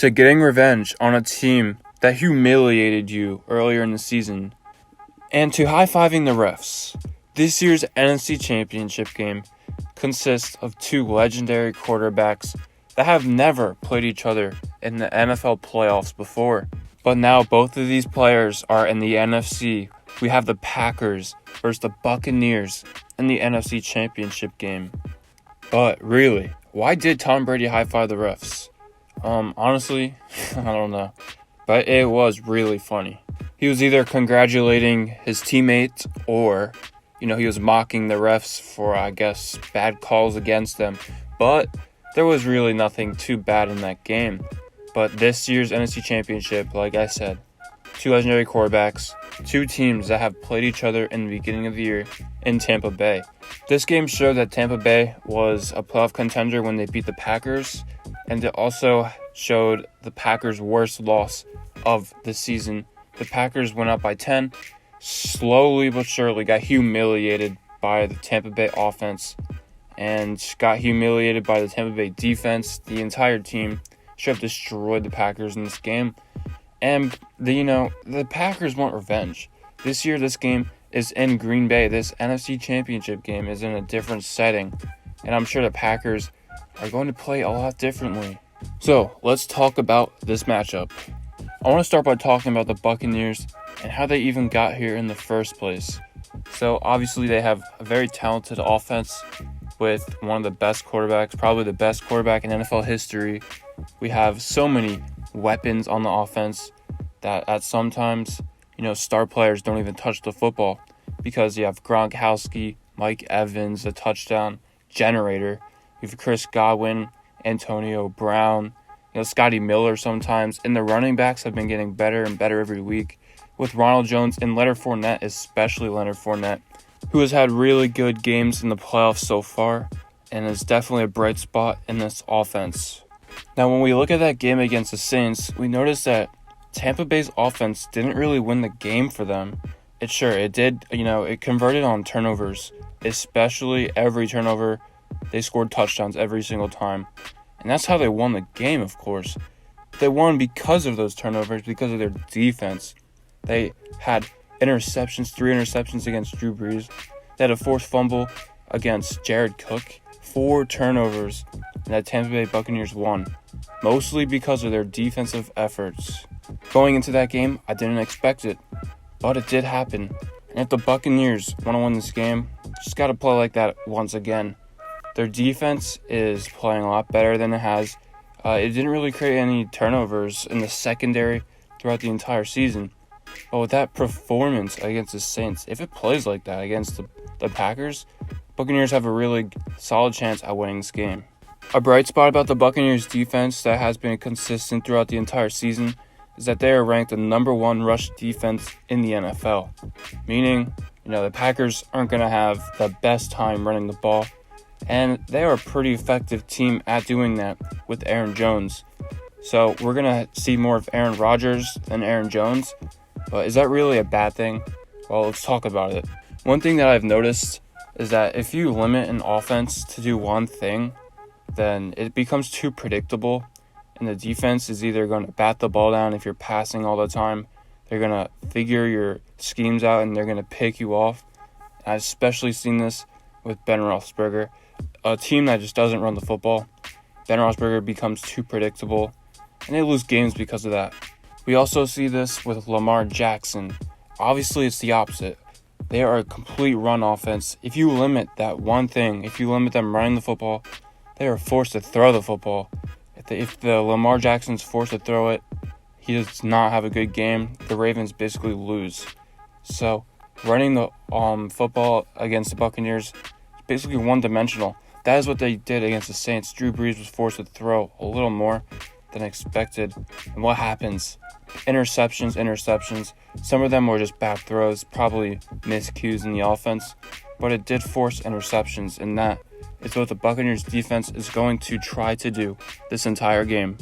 to getting revenge on a team that humiliated you earlier in the season, and to high-fiving the refs. This year's NFC Championship game consists of two legendary quarterbacks that have never played each other in the NFL playoffs before. But now both of these players are in the NFC. We have the Packers versus the Buccaneers in the NFC Championship game. But really, why did Tom Brady high-five the refs? Honestly, I don't know. But it was really funny. He was either congratulating his teammates or, he was mocking the refs for, bad calls against them. But there was really nothing too bad in that game. But this year's NFC Championship, like I said, two legendary quarterbacks, two teams that have played each other in the beginning of the year in Tampa Bay. This game showed that Tampa Bay was a playoff contender when they beat the Packers, and it also showed the Packers' worst loss of the season. The Packers went up by 10, slowly but surely got humiliated by the Tampa Bay offense and got humiliated by the Tampa Bay defense. The entire team should have destroyed the Packers in this game. And, the Packers want revenge. This year, this game is in Green Bay. This NFC Championship game is in a different setting. And I'm sure the Packers are going to play a lot differently. So, let's talk about this matchup. I want to start by talking about the Buccaneers and how they even got here in the first place. So, obviously, they have a very talented offense with one of the best quarterbacks, probably the best quarterback in NFL history. We have so many weapons on the offense that at sometimes, star players don't even touch the football because you have Gronkowski, Mike Evans, a touchdown generator. You have Chris Godwin, Antonio Brown, Scotty Miller sometimes. And the running backs have been getting better and better every week with Ronald Jones and Leonard Fournette, especially Leonard Fournette, who has had really good games in the playoffs so far and is definitely a bright spot in this offense. Now, when we look at that game against the Saints, we notice that Tampa Bay's offense didn't really win the game for them. It did, it converted on turnovers, especially every turnover. They scored touchdowns every single time. And that's how they won the game, of course. But they won because of those turnovers, because of their defense. They had three interceptions against Drew Brees. They had a forced fumble against Jared Cook. 4 turnovers, and that Tampa Bay Buccaneers won, mostly because of their defensive efforts. Going into that game, I didn't expect it, but it did happen. And if the Buccaneers want to win this game, just got to play like that once again. Their defense is playing a lot better than it has. It didn't really create any turnovers in the secondary throughout the entire season. But with that performance against the Saints, if it plays like that against the Packers, Buccaneers have a really solid chance at winning this game. A bright spot about the Buccaneers defense that has been consistent throughout the entire season is that they are ranked the number 1 rush defense in the NFL. Meaning, the Packers aren't going to have the best time running the ball, and they are a pretty effective team at doing that with Aaron Jones. So we're going to see more of Aaron Rodgers than Aaron Jones, but is that really a bad thing? Well, let's talk about it. One thing that I've noticed is that if you limit an offense to do one thing, then it becomes too predictable, and the defense is either going to bat the ball down if you're passing all the time. They're going to figure your schemes out, and they're going to pick you off. I've especially seen this with Ben Roethlisberger, a team that just doesn't run the football. Ben Roethlisberger becomes too predictable, and they lose games because of that. We also see this with Lamar Jackson. Obviously, it's the opposite. They are a complete run offense. If you limit that one thing, if you limit them running the football, they are forced to throw the football. If the Lamar Jackson's forced to throw it, he does not have a good game. The Ravens basically lose. So running the football against the Buccaneers is basically one-dimensional. That is what they did against the Saints. Drew Brees was forced to throw a little more than expected. And what happens? Interceptions. Some of them were just bad throws, probably miscues in the offense, but it did force interceptions, and that is what the Buccaneers defense is going to try to do this entire game.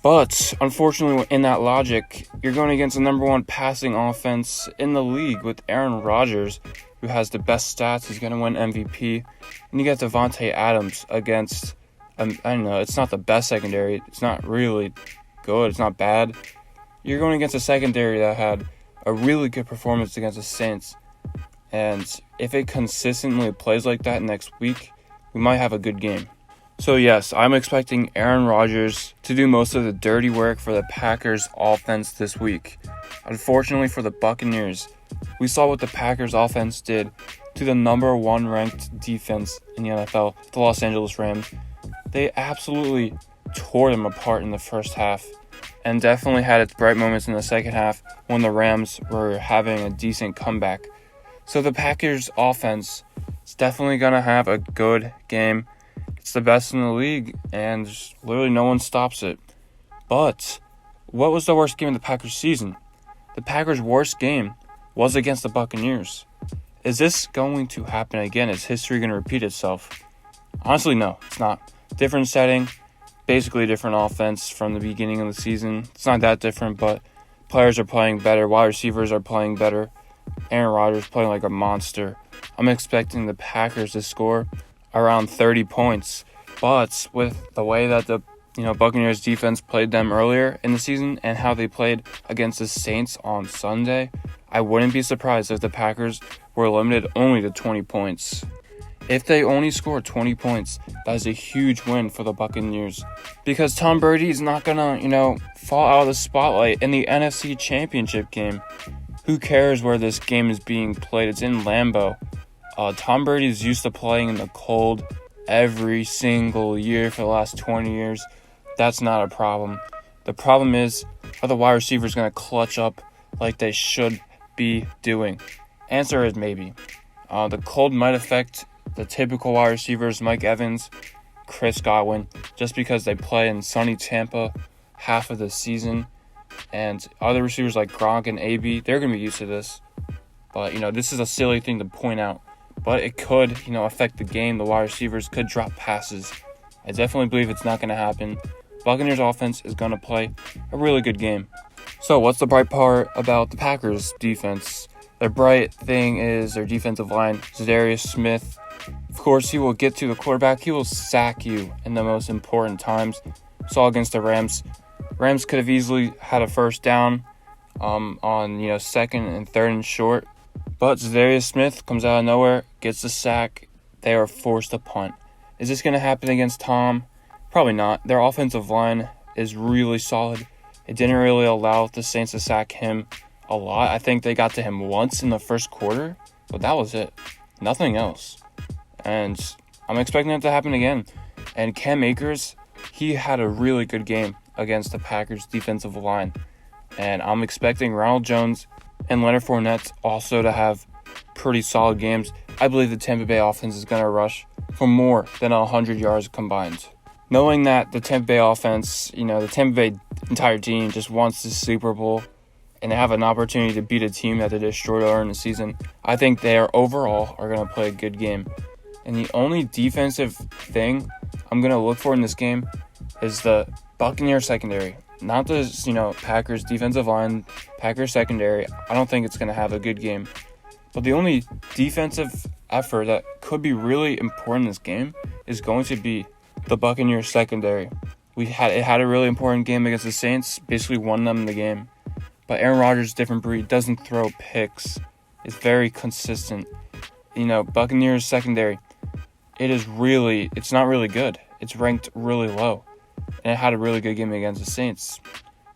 But unfortunately, in that logic, you're going against the number 1 passing offense in the league with Aaron Rodgers, who has the best stats. He's going to win MVP. And you got Devontae Adams against, I don't know, it's not the best secondary. It's not really good. It's not bad. You're going against a secondary that had a really good performance against the Saints. And if it consistently plays like that next week, we might have a good game. So yes, I'm expecting Aaron Rodgers to do most of the dirty work for the Packers offense this week. Unfortunately for the Buccaneers, we saw what the Packers offense did to the number 1 ranked defense in the NFL, the Los Angeles Rams. They absolutely tore them apart in the first half and definitely had its bright moments in the second half when the Rams were having a decent comeback. So the Packers offense is definitely going to have a good game. It's the best in the league, and literally no one stops it. But what was the worst game of the Packers season? The Packers' worst game was against the Buccaneers. Is this going to happen again? Is history going to repeat itself? Honestly, no, it's not. Different setting, basically a different offense from the beginning of the season. It's not that different, but players are playing better. Wide receivers are playing better. Aaron Rodgers playing like a monster. I'm expecting the Packers to score around 30 points. But with the way that the Buccaneers defense played them earlier in the season and how they played against the Saints on Sunday, I wouldn't be surprised if the Packers were limited only to 20 points. If they only score 20 points, that is a huge win for the Buccaneers. Because Tom Brady is not going to, fall out of the spotlight in the NFC Championship game. Who cares where this game is being played? It's in Lambeau. Tom Brady is used to playing in the cold every single year for the last 20 years. That's not a problem. The problem is, are the wide receivers going to clutch up like they should be doing? Answer is maybe. The cold might affect the typical wide receivers, Mike Evans, Chris Godwin, just because they play in sunny Tampa half of the season. And other receivers like Gronk and AB, they're going to be used to this. But, this is a silly thing to point out. But it could, affect the game. The wide receivers could drop passes. I definitely believe it's not going to happen. Buccaneers offense is going to play a really good game. So what's the bright part about the Packers defense? Their bright thing is their defensive line. Zadarius Smith, of course, he will get to the quarterback. He will sack you in the most important times. Saw against the Rams. Rams could have easily had a first down on second and third and short. But Zadarius Smith comes out of nowhere, gets the sack. They are forced to punt. Is this going to happen against Tom? Probably not. Their offensive line is really solid. It didn't really allow the Saints to sack him a lot. I think they got to him once in the first quarter, but that was it. Nothing else. And I'm expecting it to happen again. And Cam Akers, he had a really good game against the Packers defensive line. And I'm expecting Ronald Jones and Leonard Fournette also to have pretty solid games. I believe the Tampa Bay offense is going to rush for more than 100 yards combined. Knowing that the Tampa Bay offense, the Tampa Bay entire team just wants the Super Bowl and they have an opportunity to beat a team that they destroyed earlier in the season, I think they are overall going to play a good game. And the only defensive thing I'm going to look for in this game is the Buccaneers secondary. Not the, Packers defensive line, Packers secondary. I don't think it's going to have a good game. But the only defensive effort that could be really important in this game is going to be the Buccaneers secondary. It had a really important game against the Saints, basically won them the game. But Aaron Rodgers is a different breed, doesn't throw picks. It's very consistent. Buccaneers secondary, it's not really good. It's ranked really low. And it had a really good game against the Saints.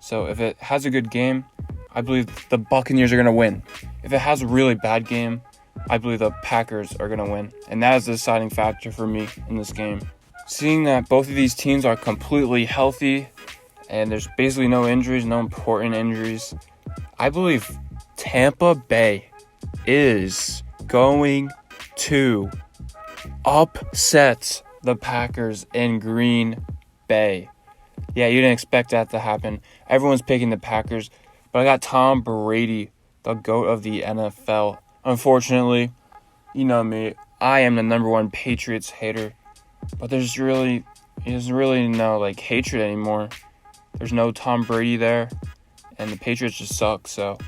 So if it has a good game, I believe the Buccaneers are going to win. If it has a really bad game, I believe the Packers are going to win. And that is the deciding factor for me in this game. Seeing that both of these teams are completely healthy and there's basically no injuries, no important injuries, I believe Tampa Bay is going to upset the Packers in Green Bay. Yeah, you didn't expect that to happen. Everyone's picking the Packers, but I got Tom Brady, the GOAT of the NFL. Unfortunately, you know me, I am the number one Patriots hater, but there's really no hatred anymore. There's no Tom Brady there, and the Patriots just suck. So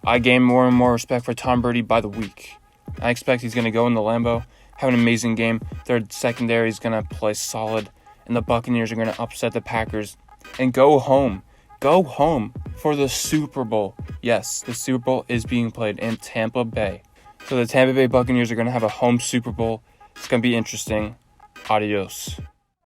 I gain more and more respect for Tom Brady by the week. I expect he's going to go in the Lambeau, have an amazing game. Their secondary is going to play solid, and the Buccaneers are going to upset the Packers and go home go home for the Super Bowl. Yes, the Super Bowl is being played in Tampa Bay. So the Tampa Bay Buccaneers are going to have a home Super Bowl. It's going to be interesting. Adios.